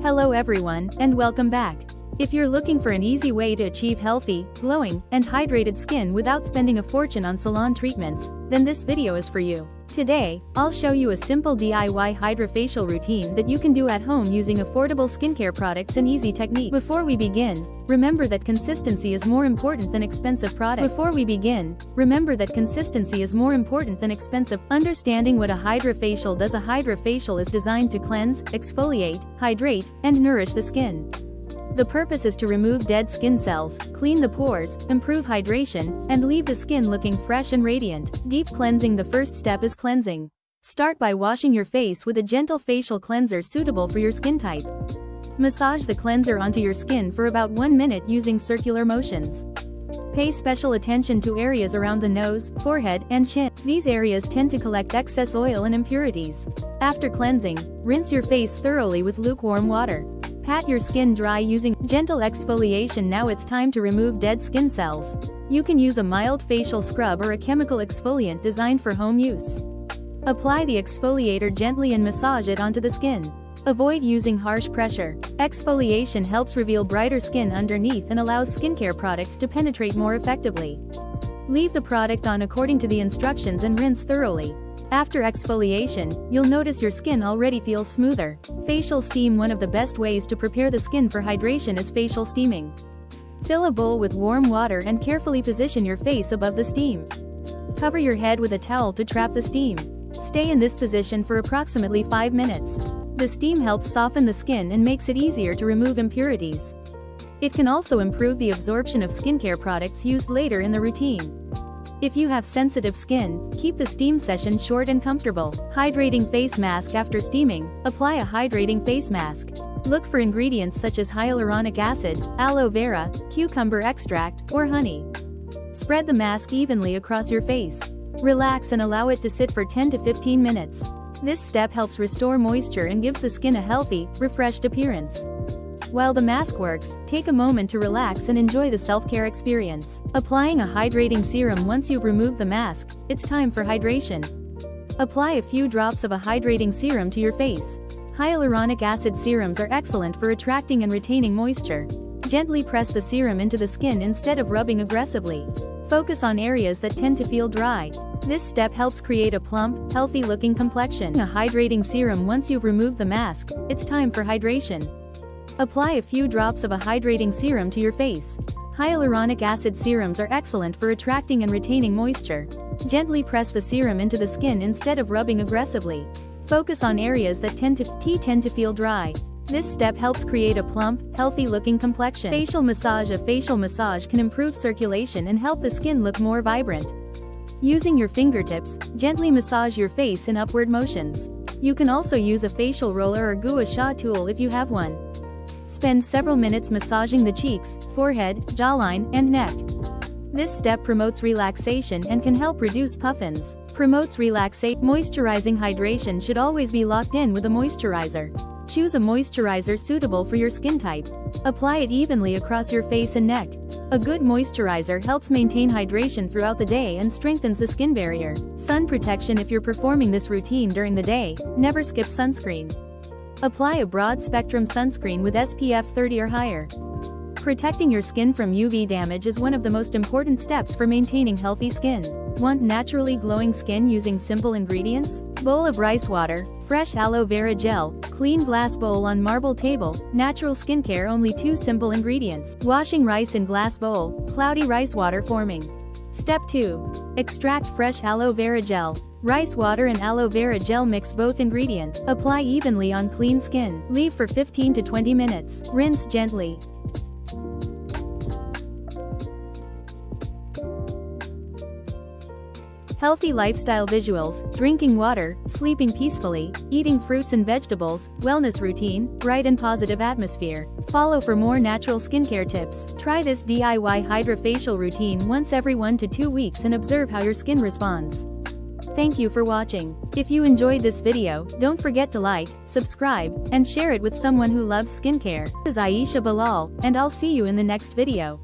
Hello everyone, and welcome back. If you're looking for an easy way to achieve healthy, glowing, and hydrated skin without spending a fortune on salon treatments, then this video is for you. Today, I'll show you a simple DIY Hydra Facial routine that you can do at home using affordable skincare products and easy techniques. Before we begin, remember that consistency is more important than expensive products. Understanding what a Hydra Facial does. A Hydra Facial is designed to cleanse, exfoliate, hydrate, and nourish the skin. The purpose is to remove dead skin cells, clean the pores, improve hydration, and leave the skin looking fresh and radiant. Deep cleansing. The first step is cleansing. Start by washing your face with a gentle facial cleanser suitable for your skin type. Massage the cleanser onto your skin for about 1 minute using circular motions. Pay special attention to areas around the nose, forehead, and chin. These areas tend to collect excess oil and impurities. After cleansing, rinse your face thoroughly with lukewarm water. Pat your skin dry using gentle exfoliation. Now it's time to remove dead skin cells. You can use a mild facial scrub or a chemical exfoliant designed for home use. Apply the exfoliator gently and massage it onto the skin. Avoid using harsh pressure. Exfoliation helps reveal brighter skin underneath and allows skincare products to penetrate more effectively. Leave the product on according to the instructions and rinse thoroughly. After exfoliation, you'll notice your skin already feels smoother. Facial steam. One of the best ways to prepare the skin for hydration is facial steaming. Fill a bowl with warm water and carefully position your face above the steam. Cover your head with a towel to trap the steam. Stay in this position for approximately 5 minutes. The steam helps soften the skin and makes it easier to remove impurities. It can also improve the absorption of skincare products used later in the routine. If you have sensitive skin, keep the steam session short and comfortable. Hydrating face mask. After steaming, apply a hydrating face mask. Look for ingredients such as hyaluronic acid, aloe vera, cucumber extract, or honey. Spread the mask evenly across your face. Relax and allow it to sit for 10 to 15 minutes. This step helps restore moisture and gives the skin a healthy, refreshed appearance. While the mask works, take a moment to relax and enjoy the self-care experience. Applying a hydrating serum. Once you've removed the mask, it's time for hydration. Apply a few drops of a hydrating serum to your face. Hyaluronic acid serums are excellent for attracting and retaining moisture. Gently press the serum into the skin instead of rubbing aggressively. Focus on areas that tend to feel dry. This step helps create a plump, healthy-looking complexion. A hydrating serum. Once you've removed the mask, it's time for hydration. Apply a few drops of a hydrating serum to your face. Hyaluronic acid serums are excellent for attracting and retaining moisture. Gently press the serum into the skin instead of rubbing aggressively. Focus on areas that tend to feel dry. This step helps create a plump, healthy-looking complexion. Facial massage. A facial massage can improve circulation and help the skin look more vibrant. Using your fingertips, gently massage your face in upward motions. You can also use a facial roller or gua sha tool if you have one. Spend several minutes massaging the cheeks, forehead, jawline, and neck. This step promotes relaxation and can help reduce puffins. Moisturizing. Hydration should always be locked in with a moisturizer. Choose a moisturizer suitable for your skin type. Apply it evenly across your face and neck. A good moisturizer helps maintain hydration throughout the day and strengthens the skin barrier. Sun protection. If you're performing this routine during the day, never skip sunscreen. Apply a broad-spectrum sunscreen with SPF 30 or higher. Protecting your skin from UV damage is one of the most important steps for maintaining healthy skin. Want naturally glowing skin using simple ingredients? Bowl of rice water, fresh aloe vera gel, clean glass bowl on marble table, natural skincare. Only 2 simple ingredients. Washing rice in glass bowl, cloudy rice water forming. Step 2. Extract fresh aloe vera gel. Rice water and aloe vera gel. Mix both ingredients. Apply evenly on clean skin. Leave for 15 to 20 minutes. Rinse gently. Healthy lifestyle visuals, drinking water, sleeping peacefully, eating fruits and vegetables, wellness routine, bright and positive atmosphere. Follow for more natural skincare tips. Try this DIY Hydra Facial routine once every 1 to 2 weeks and observe how your skin responds. Thank you for watching. If you enjoyed this video, don't forget to like, subscribe, and share it with someone who loves skincare. This is Ayesha Bilal, and I'll see you in the next video.